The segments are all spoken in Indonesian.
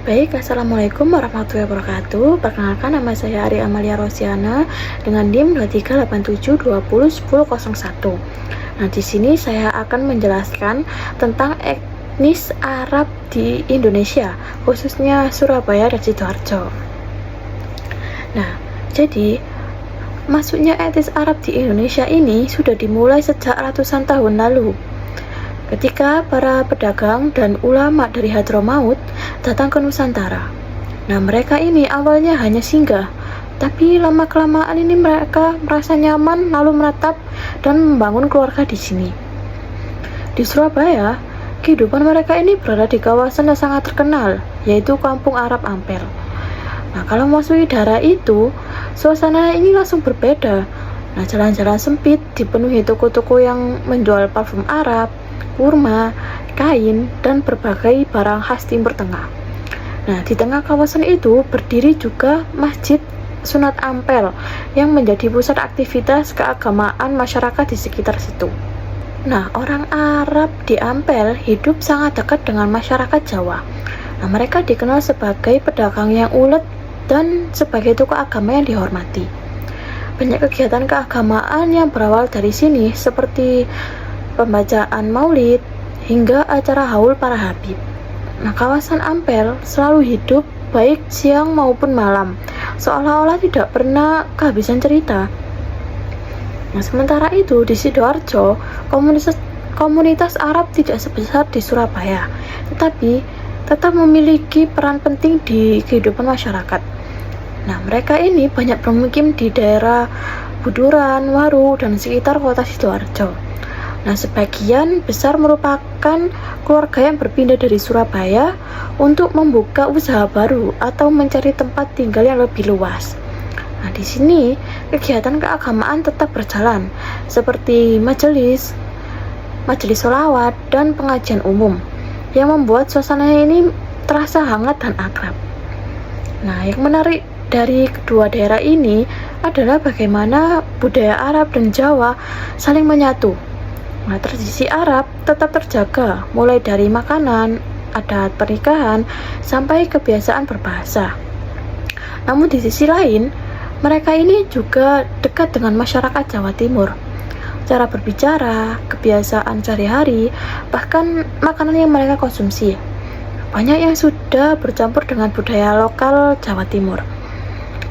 Baik, Assalamualaikum warahmatullahi wabarakatuh. Perkenalkan, nama saya Ari Amalia Rosiana dengan NIM 2387201001. Nah, di sini saya akan menjelaskan tentang etnis Arab di Indonesia, khususnya Surabaya dan Sidoarjo. Nah, jadi masuknya etnis Arab di Indonesia ini sudah dimulai sejak ratusan tahun lalu, ketika para pedagang dan ulama dari Hadramaut datang ke Nusantara. Nah, mereka ini awalnya hanya singgah, tapi lama-kelamaan ini mereka merasa nyaman lalu menetap dan membangun keluarga di sini. Di Surabaya, kehidupan mereka ini berada di kawasan yang sangat terkenal, yaitu Kampung Arab Ampel. Nah, kalau memasuki daerah itu, suasana ini langsung berbeda. Nah, jalan-jalan sempit dipenuhi toko-toko yang menjual parfum Arab, kurma, kain, dan berbagai barang khas Timur Tengah. Nah, di tengah kawasan itu berdiri juga Masjid Sunat Ampel yang menjadi pusat aktivitas keagamaan masyarakat di sekitar situ. Nah, orang Arab di Ampel hidup sangat dekat dengan masyarakat Jawa. Nah, mereka dikenal sebagai pedagang yang ulet dan sebagai tokoh agama yang dihormati. Banyak kegiatan keagamaan yang berawal dari sini, seperti pembacaan maulid hingga acara haul para habib. Nah, kawasan Ampel selalu hidup baik siang maupun malam, seolah-olah tidak pernah kehabisan cerita. Nah, sementara itu di Sidoarjo, komunitas Arab tidak sebesar di Surabaya, tetapi tetap memiliki peran penting di kehidupan masyarakat. Nah, mereka ini banyak bermukim di daerah Buduran, Waru, dan sekitar kota Sidoarjo. Nah, sebagian besar merupakan keluarga yang berpindah dari Surabaya untuk membuka usaha baru atau mencari tempat tinggal yang lebih luas. Nah, di sini kegiatan keagamaan tetap berjalan, seperti majelis sholawat, dan pengajian umum, yang membuat suasana ini terasa hangat dan akrab. Nah, yang menarik dari kedua daerah ini adalah bagaimana budaya Arab dan Jawa saling menyatu. Nah, tradisi Arab tetap terjaga, mulai dari makanan, adat pernikahan, sampai kebiasaan berbahasa. Namun di sisi lain, mereka ini juga dekat dengan masyarakat Jawa Timur. Cara berbicara, kebiasaan sehari-hari, bahkan makanan yang mereka konsumsi, banyak yang sudah bercampur dengan budaya lokal Jawa Timur.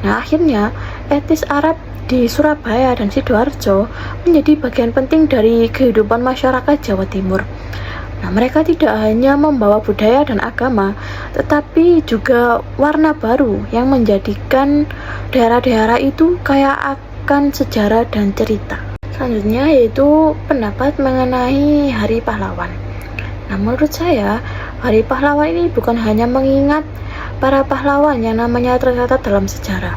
Nah, akhirnya etnis Arab di Surabaya dan Sidoarjo menjadi bagian penting dari kehidupan masyarakat Jawa Timur. Nah, mereka tidak hanya membawa budaya dan agama, tetapi juga warna baru yang menjadikan daerah-daerah itu kaya akan sejarah dan cerita. Selanjutnya yaitu pendapat mengenai Hari Pahlawan. Nah, menurut saya, Hari Pahlawan ini bukan hanya mengingat para pahlawan yang namanya tercatat dalam sejarah,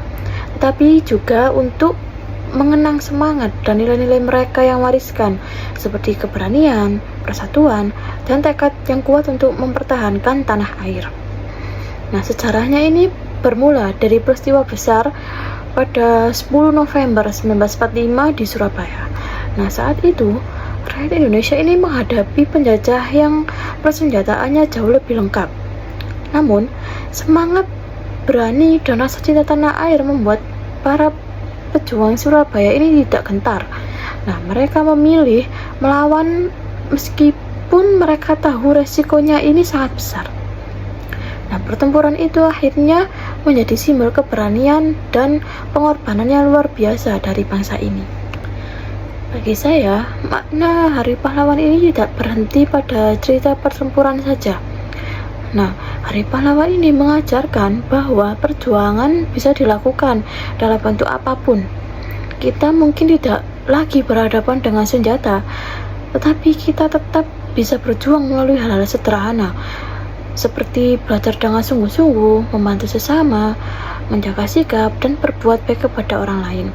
tetapi juga untuk mengenang semangat dan nilai-nilai mereka yang wariskan, seperti keberanian, persatuan, dan tekad yang kuat untuk mempertahankan tanah air. Nah, sejarahnya ini bermula dari peristiwa besar pada 10 November 1945 di Surabaya. Nah, saat itu rakyat Indonesia ini menghadapi penjajah yang persenjataannya jauh lebih lengkap. Namun, semangat, berani, dan rasa cinta tanah air membuat para pejuang Surabaya ini tidak gentar. Nah, mereka memilih melawan meskipun mereka tahu resikonya ini sangat besar. Nah, pertempuran itu akhirnya menjadi simbol keberanian dan pengorbanan yang luar biasa dari bangsa ini. Bagi saya, makna Hari Pahlawan ini tidak berhenti pada cerita pertempuran saja. Nah, Hari Pahlawan ini mengajarkan bahwa perjuangan bisa dilakukan dalam bentuk apapun. Kita mungkin tidak lagi berhadapan dengan senjata, tetapi kita tetap bisa berjuang melalui hal-hal sederhana, seperti belajar dengan sungguh-sungguh, membantu sesama, menjaga sikap, dan berbuat baik kepada orang lain.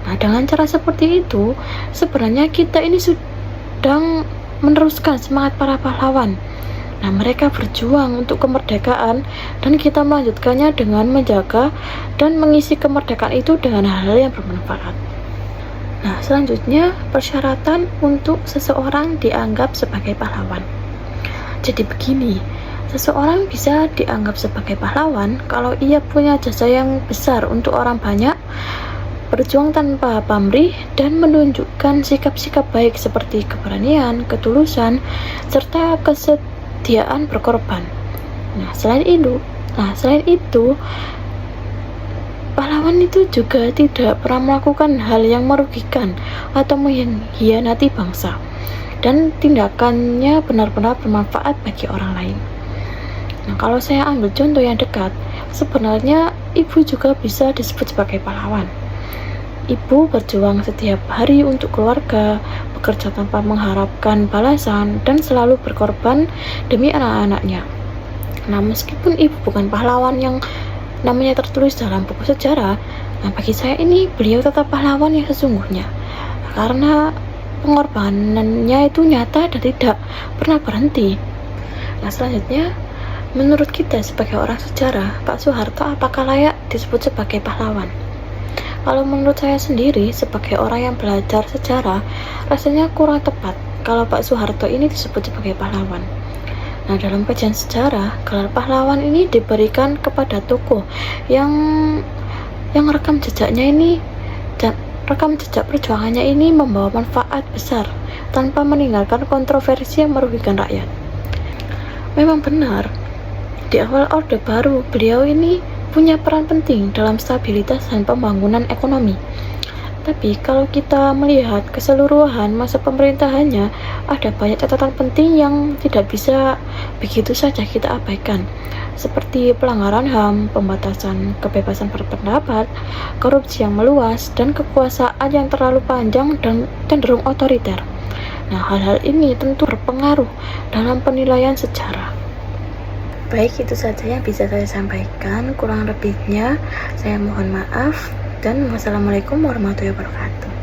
Nah, dengan cara seperti itu, sebenarnya kita ini sedang meneruskan semangat para pahlawan. Nah, mereka berjuang untuk kemerdekaan dan kita melanjutkannya dengan menjaga dan mengisi kemerdekaan itu dengan hal-hal yang bermanfaat. Nah, selanjutnya persyaratan untuk seseorang dianggap sebagai pahlawan. Jadi begini, Seseorang bisa dianggap sebagai pahlawan kalau ia punya jasa yang besar untuk orang banyak, berjuang tanpa pamrih, dan menunjukkan sikap-sikap baik seperti keberanian, ketulusan, serta kesediaan berkorban. Selain itu, pahlawan itu juga tidak pernah melakukan hal yang merugikan atau mengkhianati bangsa, dan tindakannya benar-benar bermanfaat bagi orang lain. Kalau saya ambil contoh yang dekat, sebenarnya ibu juga bisa disebut sebagai pahlawan. Ibu berjuang setiap hari untuk keluarga, bekerja tanpa mengharapkan balasan, dan selalu berkorban demi anak-anaknya. Meskipun ibu bukan pahlawan yang namanya tertulis dalam buku sejarah, bagi saya ini beliau tetap pahlawan yang sesungguhnya, karena pengorbanannya itu nyata dan tidak pernah berhenti. Selanjutnya, menurut kita sebagai orang sejarah, Pak Soeharto apakah layak disebut sebagai pahlawan? Kalau menurut saya sendiri, sebagai orang yang belajar sejarah, rasanya kurang tepat kalau Pak Soeharto ini disebut sebagai pahlawan. Dalam kajian sejarah, gelar pahlawan ini diberikan kepada tokoh yang rekam jejak perjuangannya ini membawa manfaat besar tanpa meninggalkan kontroversi yang merugikan rakyat. Memang benar, di awal Orde Baru, beliau ini punya peran penting dalam stabilitas dan pembangunan ekonomi. Tapi kalau kita melihat keseluruhan masa pemerintahannya, ada banyak catatan penting yang tidak bisa begitu saja kita abaikan, seperti pelanggaran HAM, pembatasan kebebasan berpendapat, korupsi yang meluas, dan kekuasaan yang terlalu panjang dan cenderung otoriter. Hal-hal ini tentu berpengaruh dalam penilaian sejarah. Baik, itu saja yang bisa saya sampaikan. Kurang lebihnya saya mohon maaf, dan wassalamualaikum warahmatullahi wabarakatuh.